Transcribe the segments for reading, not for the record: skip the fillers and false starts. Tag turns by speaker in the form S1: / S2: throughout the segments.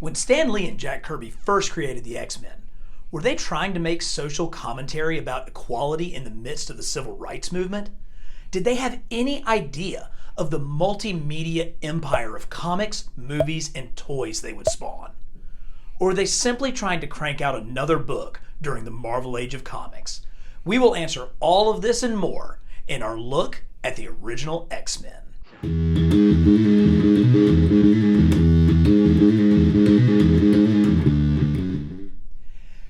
S1: When Stan Lee and Jack Kirby first created the X-Men, were they trying to make social commentary about equality in the midst of the civil rights movement? Did they have any idea of the multimedia empire of comics, movies, and toys they would spawn? Or were they simply trying to crank out another book during the Marvel Age of Comics? We will answer all of this and more in our look at the original X-Men.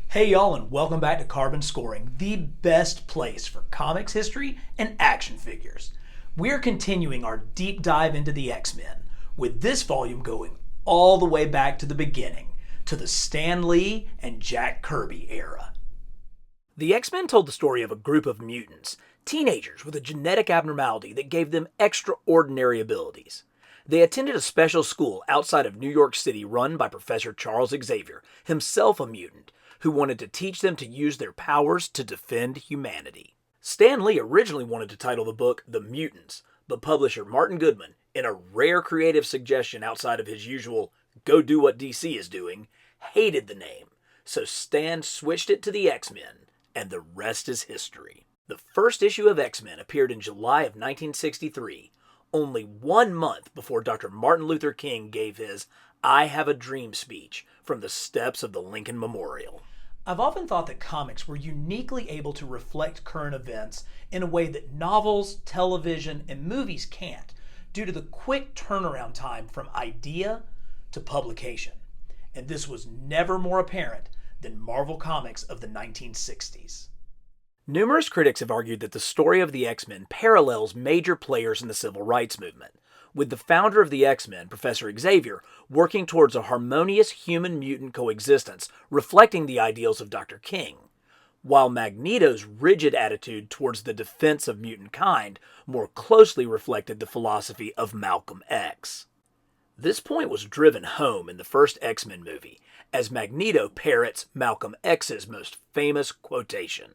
S1: Hey y'all, and welcome back to Carbon Scoring, the best place for comics history and action figures. We're continuing our deep dive into the X-Men, with this volume going all the way back to the beginning, to the Stan Lee and Jack Kirby era. The X-Men told the story of a group of mutants, teenagers with a genetic abnormality that gave them extraordinary abilities. They attended a special school outside of New York City run by Professor Charles Xavier, himself a mutant, who wanted to teach them to use their powers to defend humanity. Stan Lee originally wanted to title the book The Mutants, but publisher Martin Goodman, in a rare creative suggestion outside of his usual go do what DC is doing, hated the name, so Stan switched it to the X-Men, and the rest is history. The first issue of X-Men appeared in July of 1963, only 1 month before Dr. Martin Luther King gave his I Have a Dream speech from the steps of the Lincoln Memorial. I've often thought that comics were uniquely able to reflect current events in a way that novels, television, and movies can't, due to the quick turnaround time from idea to publication. And this was never more apparent than Marvel Comics of the 1960s. Numerous critics have argued that the story of the X-Men parallels major players in the civil rights movement, with the founder of the X-Men, Professor Xavier, working towards a harmonious human-mutant coexistence, reflecting the ideals of Dr. King, while Magneto's rigid attitude towards the defense of mutant kind more closely reflected the philosophy of Malcolm X. This point was driven home in the first X-Men movie, as Magneto parrots Malcolm X's most famous quotation.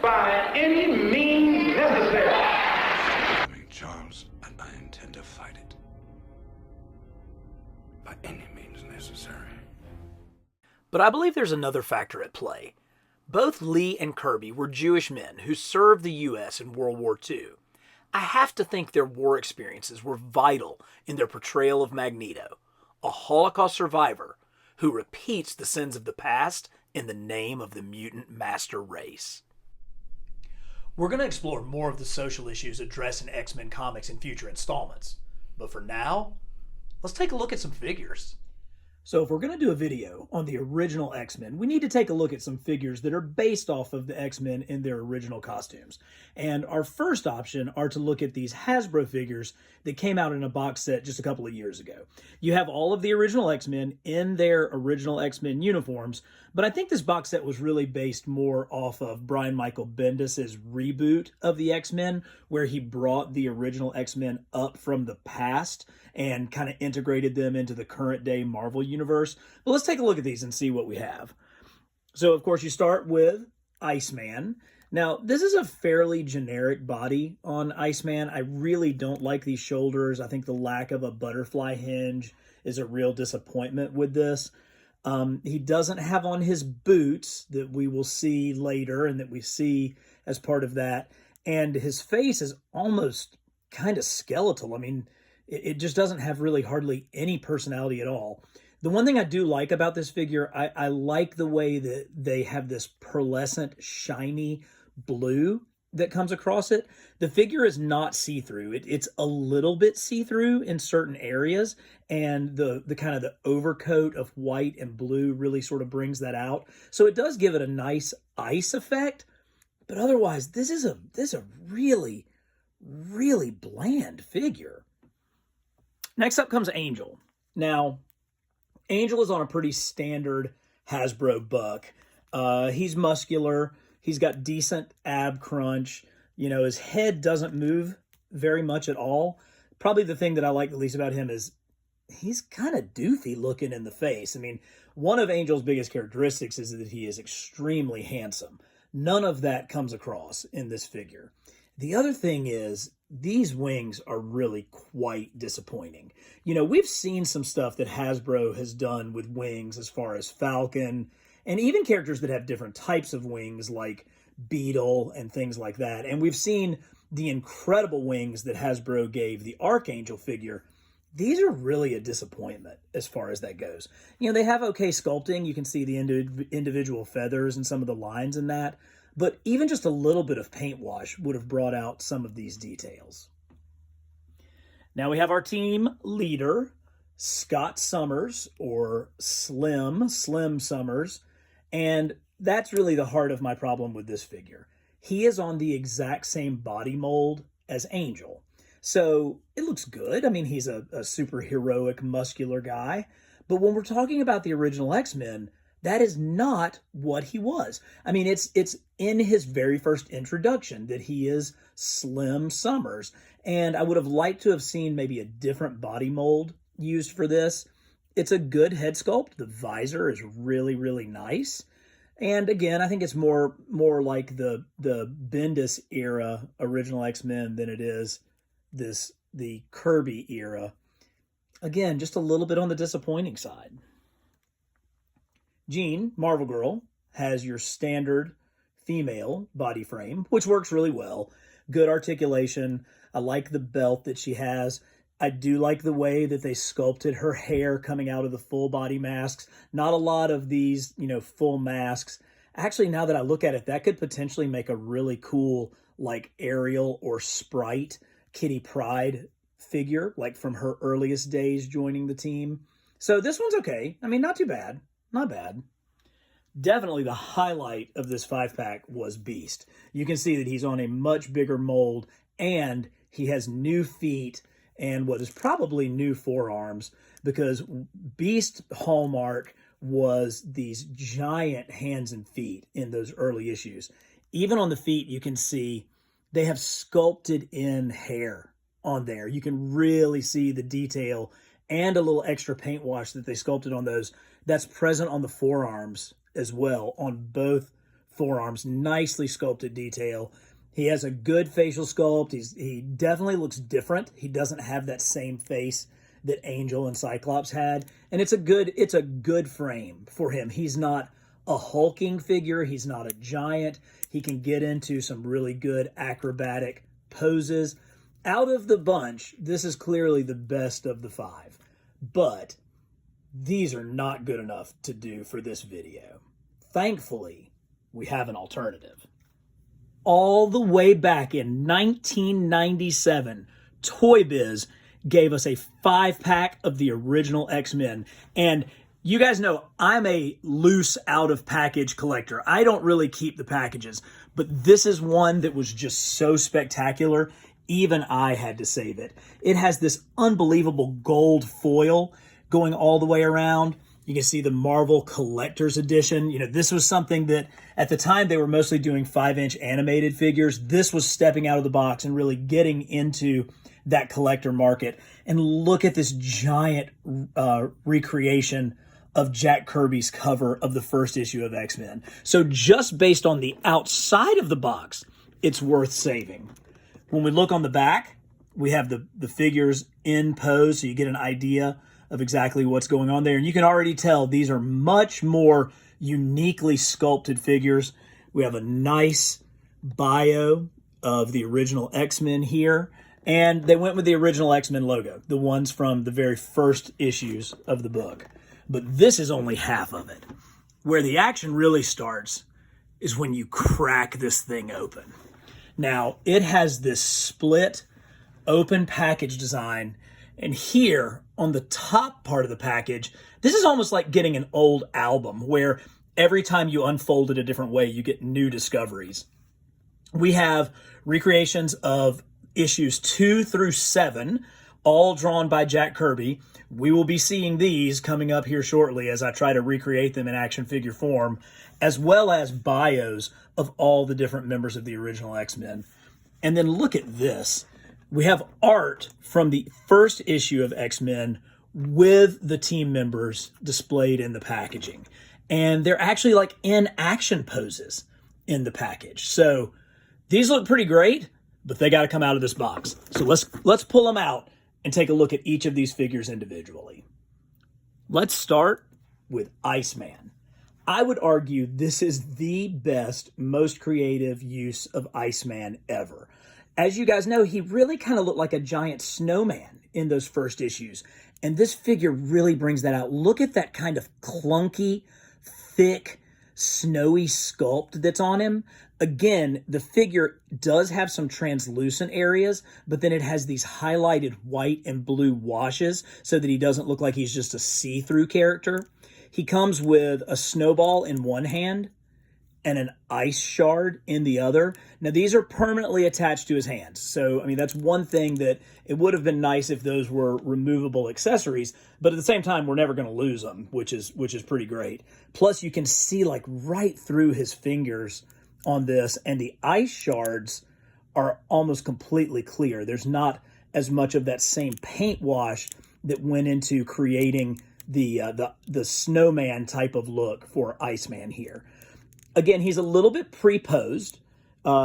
S2: By any means necessary.
S3: Charles, and I intend to fight it. By any means necessary.
S1: But I believe there's another factor at play. Both Lee and Kirby were Jewish men who served the U.S. in World War II. I have to think their war experiences were vital in their portrayal of Magneto, a Holocaust survivor who repeats the sins of the past in the name of the mutant master race. We're going to explore more of the social issues addressed in X-Men comics in future installments. But for now, let's take a look at some figures. So if we're going to do a video on the original X-Men, we need to take a look at some figures that are based off of the X-Men in their original costumes. And our first option are to look at these Hasbro figures that came out in a box set just a couple of years ago. You have all of the original X-Men in their original X-Men uniforms, but I think this box set was really based more off of Brian Michael Bendis' reboot of the X-Men, where he brought the original X-Men up from the past and kind of integrated them into the current day Marvel universe. But let's take a look at these and see what we have. So of course you start with Iceman. Now this is a fairly generic body on Iceman. I really don't like these shoulders. I think the lack of a butterfly hinge is a real disappointment with this. He doesn't have on his boots that we will see later and that we see as part of that. And his face is almost kind of skeletal. I mean, it just doesn't have really hardly any personality at all. The one thing I do like about this figure, I like the way that they have this pearlescent, shiny blue that comes across it. The figure is not see-through. It's a little bit see-through in certain areas, and the kind of the overcoat of white and blue really sort of brings that out. So it does give it a nice ice effect, but otherwise this is a really, really bland figure. Next up comes Angel. Now, Angel is on a pretty standard Hasbro buck. He's muscular. He's got decent ab crunch. You know, his head doesn't move very much at all. Probably the thing that I like the least about him is he's kind of doofy looking in the face. I mean, one of Angel's biggest characteristics is that he is extremely handsome. None of that comes across in this figure. The other thing is these wings are really quite disappointing. You know, we've seen some stuff that Hasbro has done with wings as far as Falcon and even characters that have different types of wings like Beetle and things like that. And we've seen the incredible wings that Hasbro gave the Archangel figure. These are really a disappointment as far as that goes. You know, they have okay sculpting. You can see the individual feathers and some of the lines in that. But even just a little bit of paint wash would have brought out some of these details. Now we have our team leader, Scott Summers, or Slim Summers. And that's really the heart of my problem with this figure. He is on the exact same body mold as Angel. So it looks good. I mean, he's a super heroic, muscular guy. But when we're talking about the original X-Men, that is not what he was. I mean, it's in his very first introduction that he is Slim Summers. And I would have liked to have seen maybe a different body mold used for this. It's a good head sculpt. The visor is really, really nice. And again, I think it's more like the Bendis era original X-Men than it is the Kirby era. Again, just a little bit on the disappointing side. Jean, Marvel Girl, has your standard female body frame, which works really well. Good articulation. I like the belt that she has. I do like the way that they sculpted her hair coming out of the full body masks. Not a lot of these, full masks. Actually, now that I look at it, that could potentially make a really cool, like Ariel or Sprite Kitty Pryde figure, like from her earliest days joining the team. So this one's okay. I mean, not too bad. Not bad. Definitely the highlight of this 5-pack was Beast. You can see that he's on a much bigger mold, and he has new feet and what is probably new forearms, because Beast hallmark was these giant hands and feet in those early issues. Even on the feet, you can see they have sculpted in hair on there. You can really see the detail and a little extra paint wash that they sculpted on those. That's present on the forearms as well, on both forearms. Nicely sculpted detail. He has a good facial sculpt. He definitely looks different. He doesn't have that same face that Angel and Cyclops had. And it's a good frame for him. He's not a hulking figure. He's not a giant. He can get into some really good acrobatic poses. Out of the bunch, this is clearly the best of the 5. But these are not good enough to do for this video. Thankfully, we have an alternative. All the way back in 1997, Toy Biz gave us a 5-pack of the original X-Men. And you guys know I'm a loose out-of-package collector. I don't really keep the packages. But this is one that was just so spectacular, even I had to save it. It has this unbelievable gold foil going all the way around. You can see the Marvel Collector's Edition. This was something that at the time they were mostly doing 5-inch animated figures. This was stepping out of the box and really getting into that collector market. And look at this giant recreation of Jack Kirby's cover of the first issue of X-Men. So just based on the outside of the box, it's worth saving. When we look on the back, we have the figures in pose, so you get an idea of exactly what's going on there. And you can already tell these are much more uniquely sculpted figures. We have a nice bio of the original X-Men here. And they went with the original X-Men logo, the ones from the very first issues of the book. But this is only half of it. Where the action really starts is when you crack this thing open. Now, it has this split open package design. And here on the top part of the package, this is almost like getting an old album where every time you unfold it a different way, you get new discoveries. We have recreations of issues 2 through 7, all drawn by Jack Kirby. We will be seeing these coming up here shortly as I try to recreate them in action figure form, as well as bios of all the different members of the original X-Men. And then look at this. We have art from the first issue of X-Men with the team members displayed in the packaging. And they're actually like in action poses in the package. So these look pretty great, but they got to come out of this box. So let's pull them out and take a look at each of these figures individually. Let's start with Iceman. I would argue this is the best, most creative use of Iceman ever. As you guys know, he really kind of looked like a giant snowman in those first issues. And this figure really brings that out. Look at that kind of clunky, thick, snowy sculpt that's on him. Again, the figure does have some translucent areas, but then it has these highlighted white and blue washes so that he doesn't look like he's just a see-through character. He comes with a snowball in one hand and an ice shard in the other. Now, these are permanently attached to his hands. So, I mean, that's one thing that it would have been nice if those were removable accessories, but at the same time, we're never going to lose them, which is pretty great. Plus, you can see like right through his fingers on this, and the ice shards are almost completely clear. There's not as much of that same paint wash that went into creating the snowman type of look for Iceman here. Again, he's a little bit pre-posed.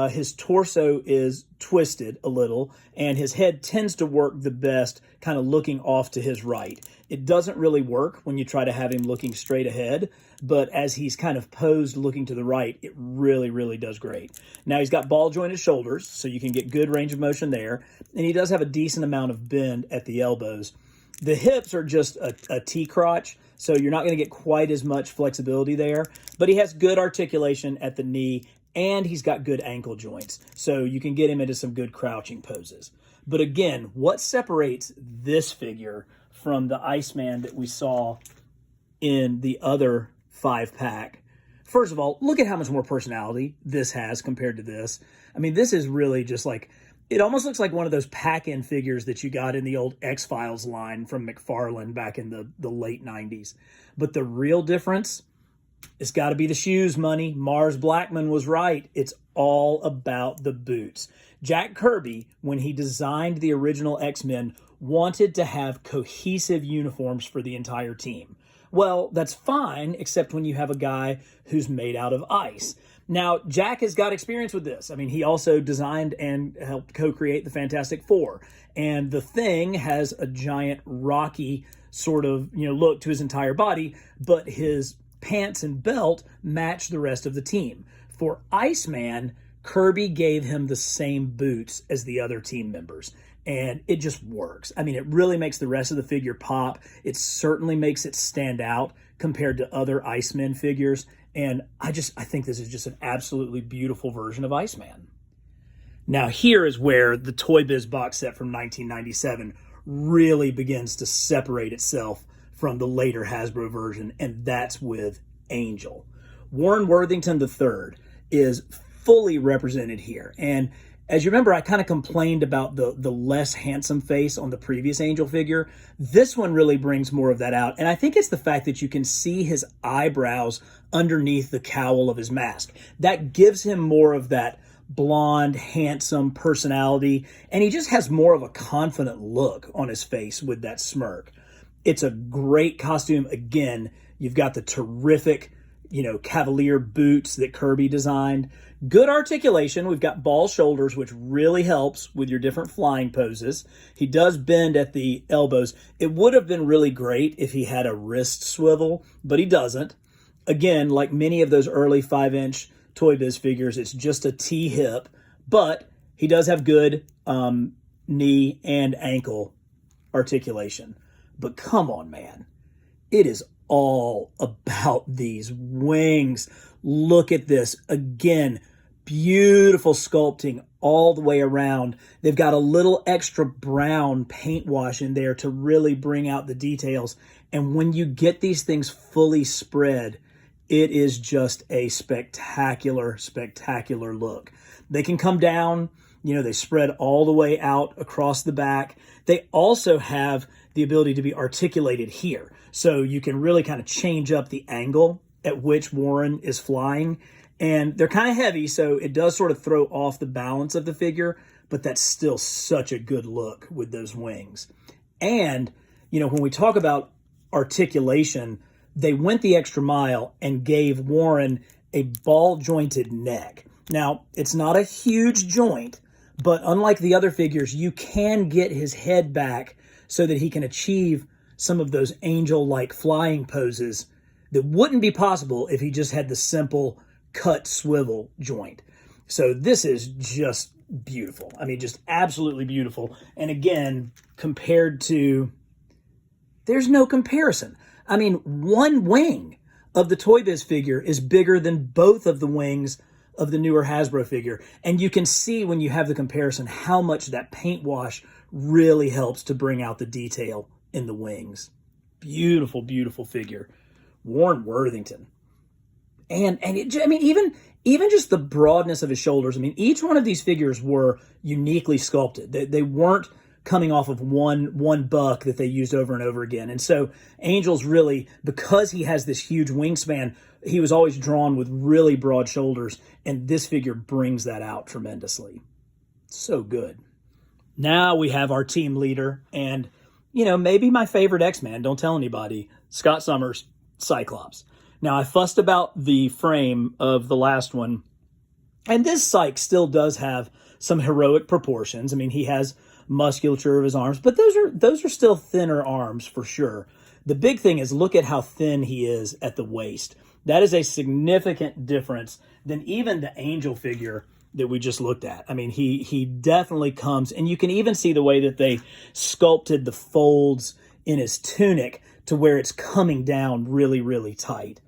S1: His torso is twisted a little, and his head tends to work the best kind of looking off to his right. It doesn't really work when you try to have him looking straight ahead, but as he's kind of posed looking to the right, it really, really does great. Now, he's got ball-jointed shoulders, so you can get good range of motion there, and he does have a decent amount of bend at the elbows. The hips are just a T-crotch, so you're not going to get quite as much flexibility there, but he has good articulation at the knee, and he's got good ankle joints, so you can get him into some good crouching poses. But again, what separates this figure from the Iceman that we saw in the other 5-pack? First of all, look at how much more personality this has compared to this. I mean, this is really just like, it almost looks like one of those pack-in figures that you got in the old X-Files line from McFarlane back in the late 90s. But the real difference, it's got to be the shoes, money. Mars Blackman was right. It's all about the boots. Jack Kirby, when he designed the original X-Men, wanted to have cohesive uniforms for the entire team. Well, that's fine, except when you have a guy who's made out of ice. Now, Jack has got experience with this. I mean, he also designed and helped co-create the Fantastic Four. And the Thing has a giant rocky sort of, look to his entire body, but his pants and belt match the rest of the team. For Iceman, Kirby gave him the same boots as the other team members. And it just works. I mean, it really makes the rest of the figure pop. It certainly makes it stand out compared to other Iceman figures. And I think this is just an absolutely beautiful version of Iceman. Now, here is where the Toy Biz box set from 1997 really begins to separate itself from the later Hasbro version, and that's with Angel. Warren Worthington III is fully represented here. And as you remember, I kind of complained about the less handsome face on the previous Angel figure. This one really brings more of that out. And I think it's the fact that you can see his eyebrows underneath the cowl of his mask. That gives him more of that blonde, handsome personality. And he just has more of a confident look on his face with that smirk. It's a great costume. Again, you've got the terrific, Cavalier boots that Kirby designed. Good articulation. We've got ball shoulders, which really helps with your different flying poses. He does bend at the elbows. It would have been really great if he had a wrist swivel, but he doesn't. Again, like many of those early 5-inch Toy Biz figures, it's just a T hip, but he does have good knee and ankle articulation. But come on, man. It is all about these wings. Look at this. Again, beautiful sculpting all the way around. They've got a little extra brown paint wash in there to really bring out the details. And when you get these things fully spread, it is just a spectacular, spectacular look. They can come down, they spread all the way out across the back. They also have the ability to be articulated here. So you can really kind of change up the angle at which Warren is flying. And they're kind of heavy, so it does sort of throw off the balance of the figure, but that's still such a good look with those wings. And, when we talk about articulation, they went the extra mile and gave Warren a ball-jointed neck. Now, it's not a huge joint, But unlike the other figures, you can get his head back so that he can achieve some of those angel-like flying poses that wouldn't be possible if he just had the simple cut swivel joint. So this is just beautiful. I mean, just absolutely beautiful. And again, compared to, there's no comparison. I mean, one wing of the Toy Biz figure is bigger than both of the wings of the newer Hasbro figure. And you can see when you have the comparison how much that paint wash really helps to bring out the detail in the wings. Beautiful, beautiful figure. Warren Worthington. And it, I mean, even just the broadness of his shoulders. I mean, each one of these figures were uniquely sculpted. They weren't coming off of one buck that they used over and over again. And so Angel's really, because he has this huge wingspan, he was always drawn with really broad shoulders, and this figure brings that out tremendously. So good. Now we have our team leader, and, you know, maybe my favorite X-Man, don't tell anybody, Scott Summers, Cyclops. Now, I fussed about the frame of the last one, and this Cyc still does have some heroic proportions. I mean, he has musculature of his arms, but those are still thinner arms for sure. The big thing is look at how thin he is at the waist. That is a significant difference than even the Angel figure that we just looked at. I mean, he definitely comes, and you can even see the way that they sculpted the folds in his tunic to where it's coming down really, really tight.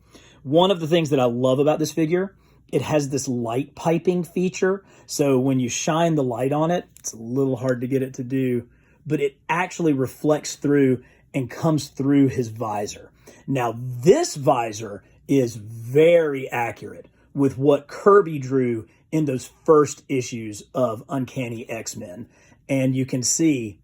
S1: One of the things that I love about this figure, it has this light piping feature. So when you shine the light on it, it's a little hard to get it to do, but it actually reflects through and comes through his visor. Now, this visor is very accurate with what Kirby drew in those first issues of Uncanny X-Men. And you can see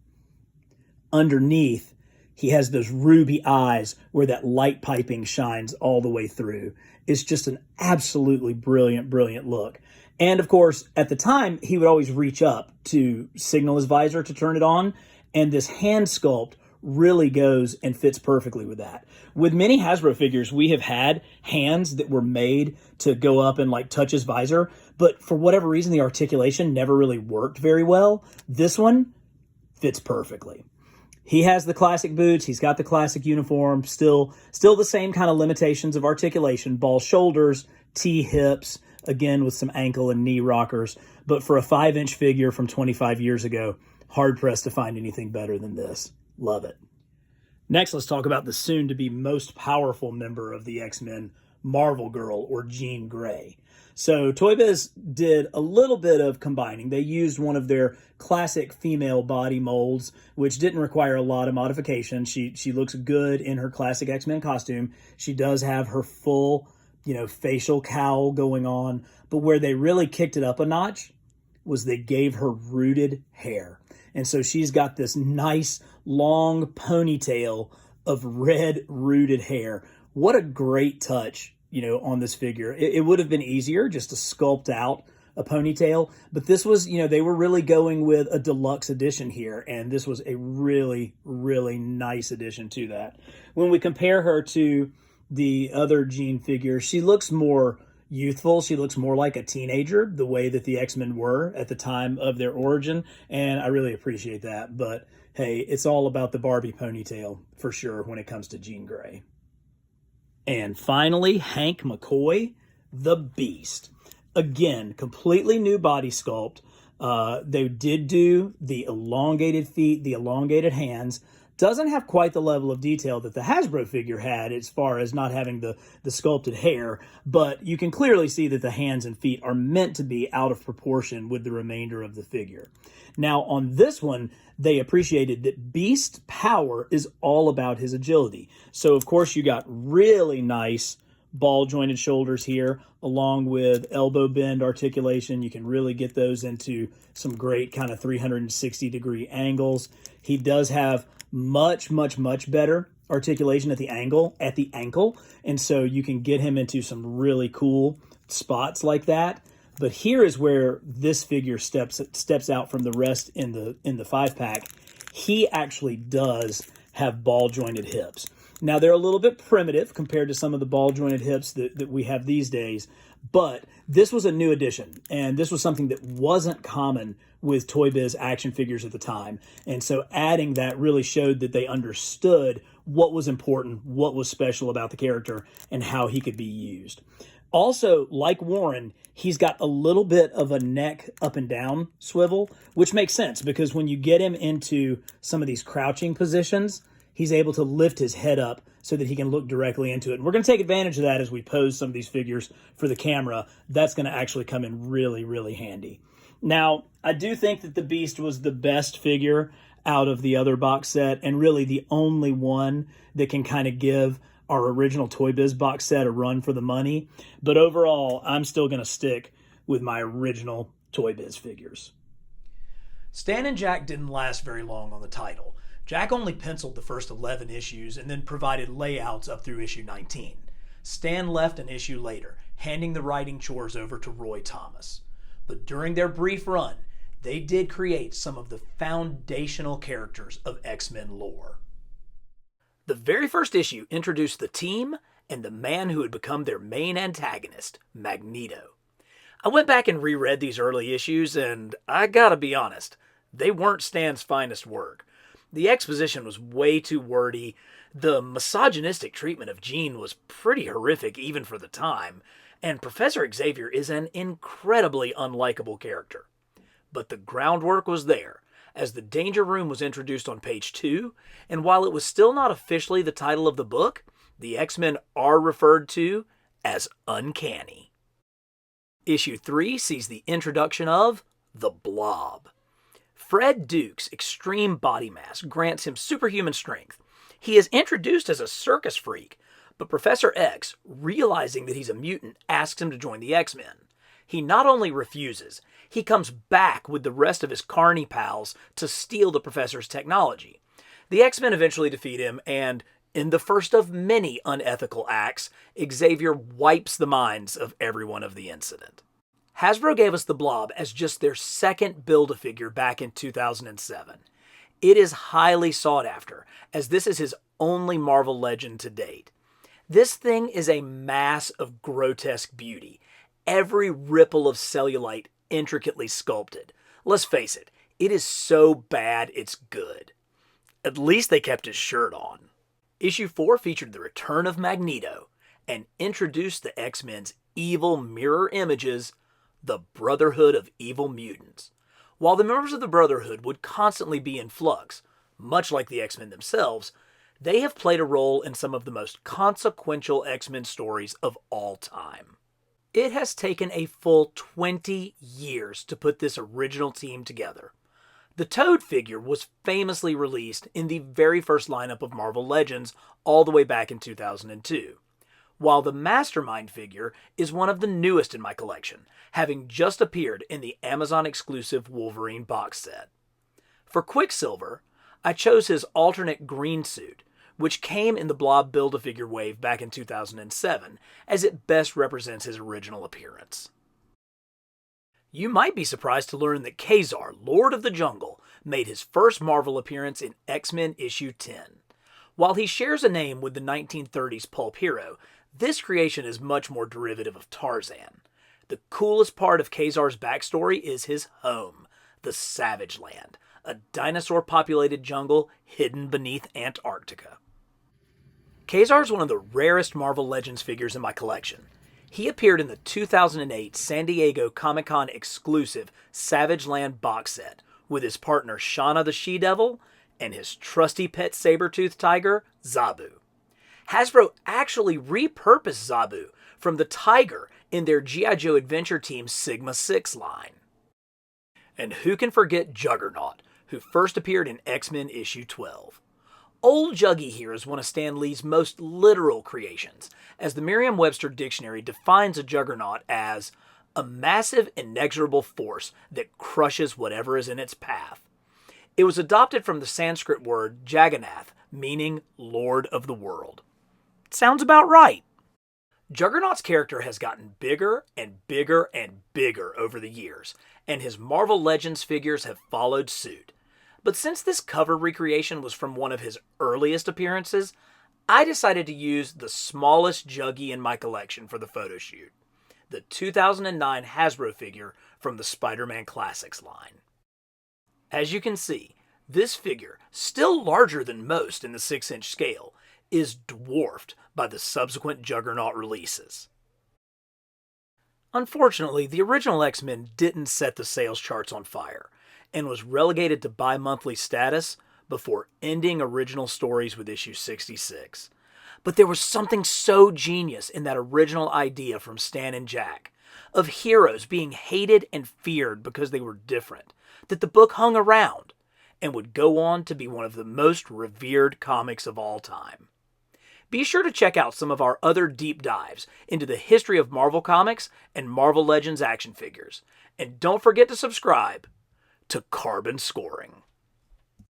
S1: underneath, he has those ruby eyes where that light piping shines all the way through. It's just an absolutely brilliant, brilliant look. And of course, at the time, he would always reach up to signal his visor to turn it on. And this hand sculpt really goes and fits perfectly with that. With many Hasbro figures, we have had hands that were made to go up and like touch his visor, but for whatever reason, the articulation never really worked very well. This one fits perfectly. He has the classic boots. He's got the classic uniform. Still the same kind of limitations of articulation. Ball shoulders, T hips, again with some ankle and knee rockers. But for a 5-inch figure from 25 years ago, hard-pressed to find anything better than this. Love it. Next, let's talk about the soon-to-be most powerful member of the X-Men, Marvel Girl, or Jean Grey. So Toy Biz did a little bit of combining. They used one of their classic female body molds, which didn't require a lot of modification. She looks good in her classic X-Men costume. She does have her full, facial cowl going on. But where they really kicked it up a notch was they gave her rooted hair. And so she's got this nice long ponytail of red rooted hair. What a great touch, on this figure. It would have been easier just to sculpt out a ponytail, but this was, they were really going with a deluxe edition here, and this was a really, really nice addition to that. When we compare her to the other Jean figure, she looks more youthful. She looks more like a teenager, the way that the X-Men were at the time of their origin, and I really appreciate that. But hey, it's all about the Barbie ponytail for sure when it comes to Jean Grey. And finally, Hank McCoy, the Beast. Again, completely new body sculpt. They did do the elongated feet, the elongated hands. Doesn't have quite the level of detail that the Hasbro figure had as far as not having the sculpted hair, but you can clearly see that the hands and feet are meant to be out of proportion with the remainder of the figure. Now, on this one, they appreciated that Beast power is all about his agility. So, of course, you got really nice ball-jointed shoulders here, along with elbow bend articulation. You can really get those into some great kind of 360-degree angles. He does have much, much, much better articulation at the ankle, and so you can get him into some really cool spots like that. But here is where this figure steps out from the rest in the 5-pack. He actually does have ball-jointed hips. Now, they're a little bit primitive compared to some of the ball-jointed hips that we have these days, but this was a new addition, and this was something that wasn't common with Toy Biz action figures at the time. And so adding that really showed that they understood what was important, what was special about the character, and how he could be used. Also, like Warren, he's got a little bit of a neck up and down swivel, which makes sense because when you get him into some of these crouching positions, he's able to lift his head up so that he can look directly into it. And we're going to take advantage of that as we pose some of these figures for the camera. That's going to actually come in really, really handy. Now, I do think that the Beast was the best figure out of the other box set, and really the only one that can kind of give our original Toy Biz box set a run for the money. But overall, I'm still going to stick with my original Toy Biz figures. Stan and Jack didn't last very long on the title. Jack only penciled the first 11 issues and then provided layouts up through issue 19. Stan left an issue later, handing the writing chores over to Roy Thomas. But during their brief run, they did create some of the foundational characters of X-Men lore. The very first issue introduced the team and the man who had become their main antagonist, Magneto. I went back and reread these early issues, and I gotta be honest, they weren't Stan's finest work. The exposition was way too wordy, the misogynistic treatment of Jean was pretty horrific even for the time, and Professor Xavier is an incredibly unlikable character. But the groundwork was there, as the Danger Room was introduced on page 2, and while it was still not officially the title of the book, the X-Men are referred to as Uncanny. Issue 3 sees the introduction of the Blob. Fred Duke's extreme body mass grants him superhuman strength. He is introduced as a circus freak, but Professor X, realizing that he's a mutant, asks him to join the X-Men. He not only refuses, he comes back with the rest of his Carney pals to steal the Professor's technology. The X-Men eventually defeat him, and in the first of many unethical acts, Xavier wipes the minds of everyone of the incident. Hasbro gave us the Blob as just their second Build-A-Figure back in 2007. It is highly sought after, as this is his only Marvel Legend to date. This thing is a mass of grotesque beauty, every ripple of cellulite intricately sculpted. Let's face it, it is so bad it's good. At least they kept his shirt on. Issue 4 featured the return of Magneto and introduced the X-Men's evil mirror images, the Brotherhood of Evil Mutants. While the members of the Brotherhood would constantly be in flux, much like the X-Men themselves, they have played a role in some of the most consequential X-Men stories of all time. It has taken a full 20 years to put this original team together. The Toad figure was famously released in the very first lineup of Marvel Legends all the way back in 2002, while the Mastermind figure is one of the newest in my collection, having just appeared in the Amazon-exclusive Wolverine box set. For Quicksilver, I chose his alternate green suit, which came in the Blob Build-A-Figure wave back in 2007, as it best represents his original appearance. You might be surprised to learn that Kazar, Lord of the Jungle, made his first Marvel appearance in X-Men issue 10. While he shares a name with the 1930s pulp hero, this creation is much more derivative of Tarzan. The coolest part of Kazar's backstory is his home, the Savage Land, a dinosaur-populated jungle hidden beneath Antarctica. Kazar is one of the rarest Marvel Legends figures in my collection. He appeared in the 2008 San Diego Comic-Con exclusive Savage Land box set with his partner Shauna the She-Devil and his trusty pet saber-toothed tiger, Zabu. Hasbro actually repurposed Zabu from the tiger in their G.I. Joe Adventure Team Sigma 6 line. And who can forget Juggernaut, who first appeared in X-Men issue 12. Old Juggy here is one of Stan Lee's most literal creations, as the Merriam-Webster Dictionary defines a Juggernaut as a massive, inexorable force that crushes whatever is in its path. It was adopted from the Sanskrit word Jaggannath, meaning Lord of the World. Sounds about right. Juggernaut's character has gotten bigger and bigger and bigger over the years, and his Marvel Legends figures have followed suit. But since this cover recreation was from one of his earliest appearances, I decided to use the smallest Juggy in my collection for the photo shoot, the 2009 Hasbro figure from the Spider-Man Classics line. As you can see, this figure, still larger than most in the 6-inch scale, is dwarfed by the subsequent Juggernaut releases. Unfortunately, the original X-Men didn't set the sales charts on fire, and was relegated to bi-monthly status before ending original stories with issue 66. But there was something so genius in that original idea from Stan and Jack, of heroes being hated and feared because they were different, that the book hung around, and would go on to be one of the most revered comics of all time. Be sure to check out some of our other deep dives into the history of Marvel Comics and Marvel Legends action figures. And don't forget to subscribe to Carbon Scoring.